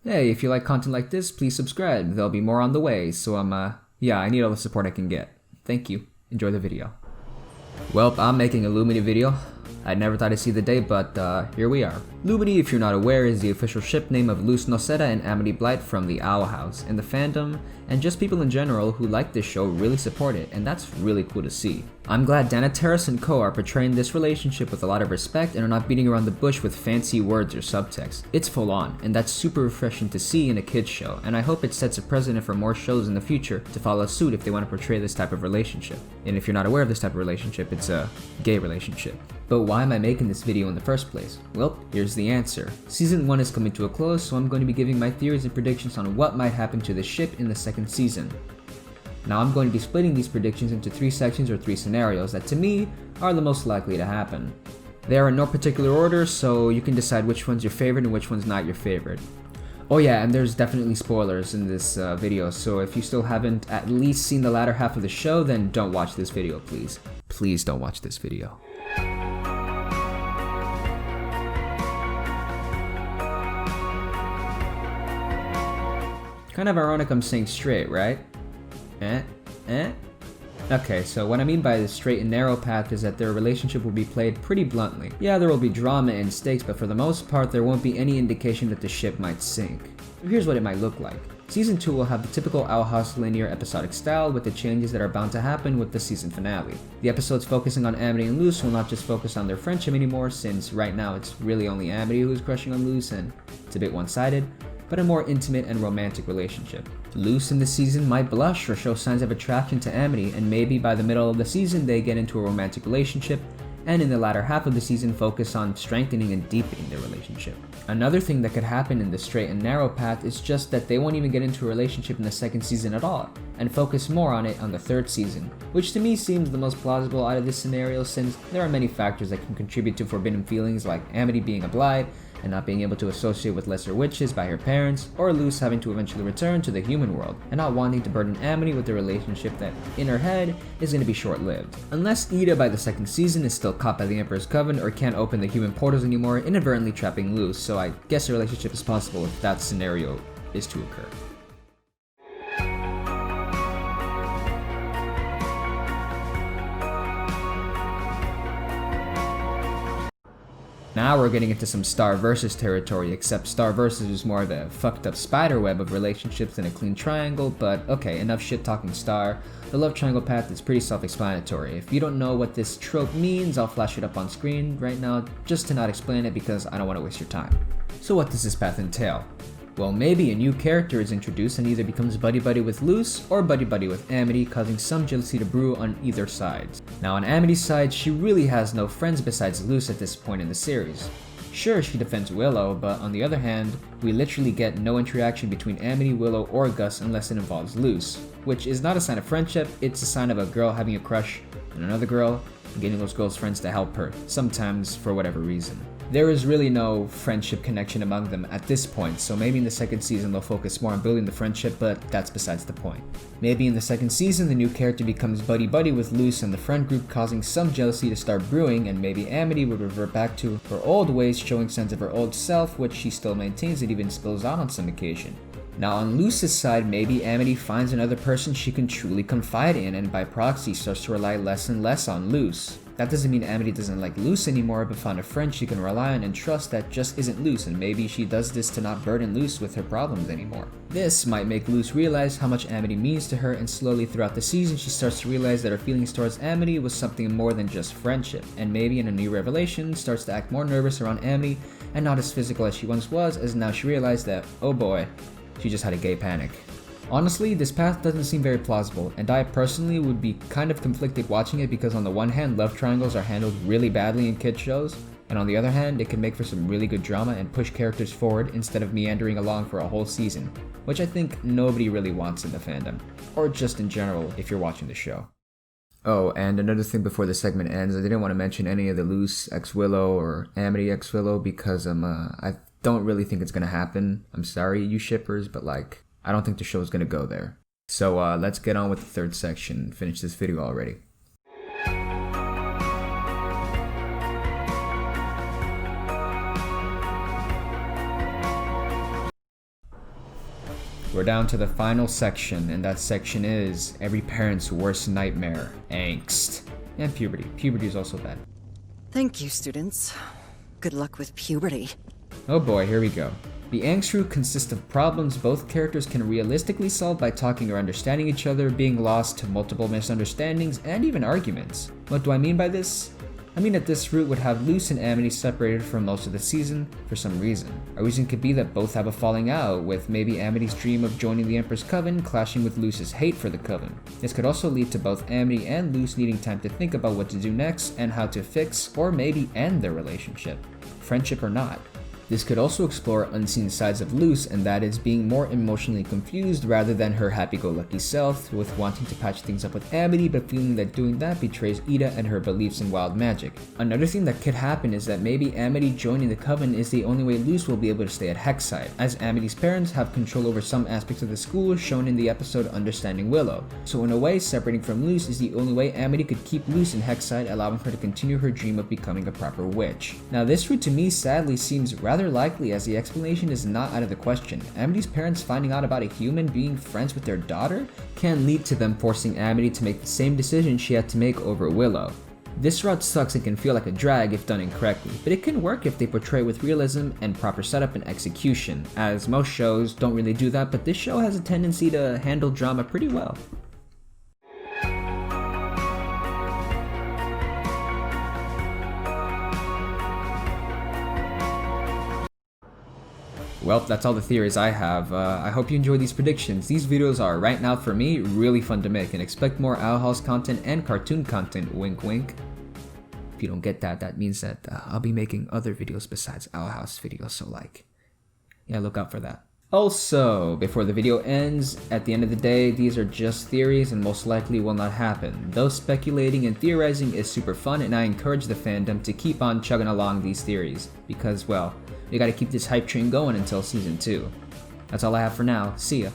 Hey, if you like content like this, please subscribe. There'll be more on the way, so yeah, I need all the support I can get. Thank you. Enjoy the video. Well, I'm making a Lumity video. I never thought I'd see the day, but here we are. Lumity, if you're not aware, is the official ship name of Luz Noceda and Amity Blight from the Owl House, and the fandom, and just people in general who like this show really support it, and that's really cool to see. I'm glad Dana Terrace and co are portraying this relationship with a lot of respect and are not beating around the bush with fancy words or subtext. It's full on, and that's super refreshing to see in a kids show, and I hope it sets a precedent for more shows in the future to follow suit if they want to portray this type of relationship. And if you're not aware of this type of relationship, it's a gay relationship. But why am I making this video in the first place? Well, here's the answer. Season 1 is coming to a close, so I'm going to be giving my theories and predictions on what might happen to the ship in the second season. Now I'm going to be splitting these predictions into 3 sections or 3 scenarios that to me are the most likely to happen. They are in no particular order, so you can decide which one's your favorite and which one's not your favorite. Oh yeah, and there's definitely spoilers in this video, so if you still haven't at least seen the latter half of the show, then don't watch this video, please. Please don't watch this video. Kind of ironic I'm saying straight, right? Okay, so what I mean by the straight and narrow path is that their relationship will be played pretty bluntly. Yeah, there will be drama and stakes, but for the most part, there won't be any indication that the ship might sink. Here's what it might look like. Season 2 will have the typical Owl House linear episodic style with the changes that are bound to happen with the season finale. The episodes focusing on Amity and Luz will not just focus on their friendship anymore, since right now it's really only Amity who's crushing on Luz and it's a bit one-sided, but a more intimate and romantic relationship. Luz in this season might blush or show signs of attraction to Amity, and maybe by the middle of the season they get into a romantic relationship, and in the latter half of the season focus on strengthening and deepening their relationship. Another thing that could happen in the straight and narrow path is just that they won't even get into a relationship in the second season at all, and focus more on it on the third season, which to me seems the most plausible out of this scenario since there are many factors that can contribute to forbidden feelings like Amity being a blight, and not being able to associate with lesser witches by her parents, or Luz having to eventually return to the human world, and not wanting to burden Amity with a relationship that, in her head, is going to be short-lived. Unless Ida by the second season is still caught by the Emperor's Coven or can't open the human portals anymore, inadvertently trapping Luz, so I guess a relationship is possible if that scenario is to occur. Now we're getting into some Star Versus territory, except Star Versus is more of a fucked up spiderweb of relationships than a clean triangle, but okay, enough shit talking Star. The love triangle path is pretty self-explanatory. If you don't know what this trope means, I'll flash it up on screen right now just to not explain it because I don't want to waste your time. So what does this path entail? Well, maybe a new character is introduced and either becomes buddy-buddy with Luz or buddy-buddy with Amity, causing some jealousy to brew on either side. Now on Amity's side, she really has no friends besides Luz at this point in the series. Sure, she defends Willow, but on the other hand, we literally get no interaction between Amity, Willow, or Gus unless it involves Luz, which is not a sign of friendship, it's a sign of a girl having a crush on another girl and getting those girls' friends to help her, sometimes for whatever reason. There is really no friendship connection among them at this point, so maybe in the second season they'll focus more on building the friendship, but that's besides the point. Maybe in the second season the new character becomes buddy-buddy with Luz and the friend group, causing some jealousy to start brewing, and maybe Amity would revert back to her old ways, showing signs of her old self, which she still maintains and even spills out on some occasion. Now on Luz's side, maybe Amity finds another person she can truly confide in, and by proxy starts to rely less and less on Luz. That doesn't mean Amity doesn't like Luz anymore, but found a friend she can rely on and trust that just isn't Luz, and maybe she does this to not burden Luz with her problems anymore. This might make Luz realize how much Amity means to her, and slowly throughout the season she starts to realize that her feelings towards Amity was something more than just friendship, and maybe in a new revelation starts to act more nervous around Amity and not as physical as she once was, as now she realized that, oh boy, she just had a gay panic. Honestly, this path doesn't seem very plausible, and I personally would be kind of conflicted watching it because on the one hand, love triangles are handled really badly in kids shows, and on the other hand, it can make for some really good drama and push characters forward instead of meandering along for a whole season, which I think nobody really wants in the fandom, or just in general if you're watching the show. Oh, and another thing before the segment ends, I didn't want to mention any of the Luz x Willow or Amity x Willow because I don't really think it's gonna happen. I'm sorry, you shippers, but like, I don't think the show is gonna go there. So let's get on with the third section and finish this video already. We're down to the final section, and that section is every parent's worst nightmare, angst. And puberty. Puberty is also bad. Thank you, students. Good luck with puberty. Oh boy, here we go. The angst root consists of problems both characters can realistically solve by talking or understanding each other, being lost to multiple misunderstandings, and even arguments. What do I mean by this? I mean that this root would have Luce and Amity separated for most of the season for some reason. A reason could be that both have a falling out, with maybe Amity's dream of joining the Emperor's Coven clashing with Luce's hate for the Coven. This could also lead to both Amity and Luce needing time to think about what to do next and how to fix or maybe end their relationship, friendship or not. This could also explore unseen sides of Luce, and that is being more emotionally confused rather than her happy-go-lucky self, with wanting to patch things up with Amity but feeling that doing that betrays Ida and her beliefs in wild magic. Another thing that could happen is that maybe Amity joining the Coven is the only way Luce will be able to stay at Hexside, as Amity's parents have control over some aspects of the school shown in the episode Understanding Willow. So in a way, separating from Luce is the only way Amity could keep Luce in Hexside, allowing her to continue her dream of becoming a proper witch. Now this route to me sadly seems rather likely, as the explanation is not out of the question. Amity's parents finding out about a human being friends with their daughter can lead to them forcing Amity to make the same decision she had to make over Willow. This route sucks and can feel like a drag if done incorrectly, but it can work if they portray it with realism and proper setup and execution, as most shows don't really do that, but this show has a tendency to handle drama pretty well. Well, that's all the theories I have. I hope you enjoyed these predictions. These videos are, right now for me, really fun to make, and expect more Owl House content and cartoon content, wink wink. If you don't get that, that means that I'll be making other videos besides Owl House videos, so yeah, look out for that. Also, before the video ends, at the end of the day, these are just theories and most likely will not happen. Though speculating and theorizing is super fun, and I encourage the fandom to keep on chugging along these theories, because, well, we gotta keep this hype train going until season 2. That's all I have for now. See ya.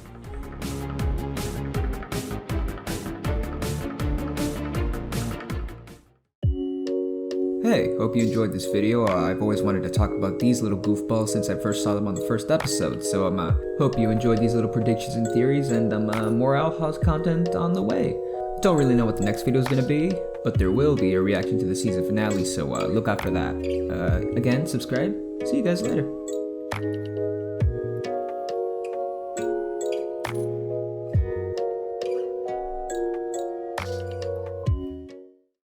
Hey, hope you enjoyed this video. I've always wanted to talk about these little goofballs since I first saw them on the first episode, so hope you enjoyed these little predictions and theories, and more Owl House content on the way. Don't really know what the next video is gonna be, but there will be a reaction to the season finale, so look out for that. Again, subscribe. See you guys later.